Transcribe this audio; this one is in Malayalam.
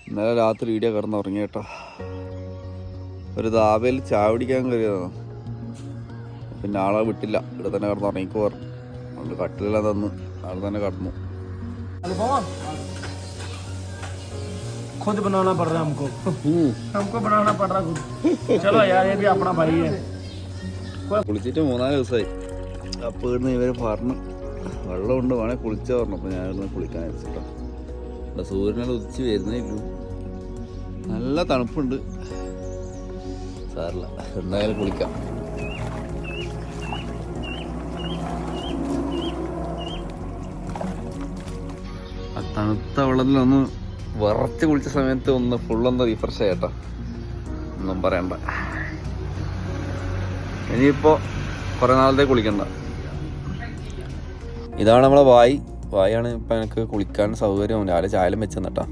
ഇന്നലെ രാത്രി വീഡിയോ കിടന്നുറങ്ങി കേട്ടോ. ഒരു ദാബയിൽ ചായ പിടിക്കാൻ കയറിയതാണ്. പിന്നെ ആളെ വിട്ടില്ല, ഇവിടെ തന്നെ കിടന്നുറങ്ങിക്കോ പറഞ്ഞു. അതുകൊണ്ട് കട്ടിലെല്ലാം തന്ന് ആൾ തന്നെ കടന്നു. खुद बनाना पड़ रहा है हमको बनाना पड़ रहा खुद. चलो यार ये भी अपना भाई है. കുളിച്ചിട്ട് 3-4 ദിവസമായി. അപ്പോൾ ഇവിടുന്ന് ഇവർ പറഞ്ഞു വെള്ളമുണ്ട് വേണേൽ കുളിച്ചാൽ പറഞ്ഞു. അപ്പോൾ ഞാൻ ഇവിടുന്ന് കുളിക്കാൻ വെച്ചിട്ടോ. ഇവിടെ സൂര്യനെല്ലാം ഉദിച്ച് വരുന്നേ ഇല്ലു. നല്ല തണുപ്പുണ്ട്. സാറില്ല, എന്തായാലും കുളിക്കാം. ആ തണുത്ത വെള്ളത്തിലൊന്ന് വിറച്ച് കുളിച്ച സമയത്ത് ഒന്ന് ഫുള്ളൊന്ന് റീഫ്രഷ് ആയിട്ടോ. ഒന്നും പറയണ്ട. ഇനിയിപ്പോൾ കുറേ നാളത്തേക്ക് കുളിക്കണ്ട. ഇതാണ് നമ്മളെ വായാണ് ഇപ്പം എനിക്ക് കുളിക്കാൻ സൗകര്യം. രാവിലെ ചായലും വെച്ചെന്നിട്ടാ.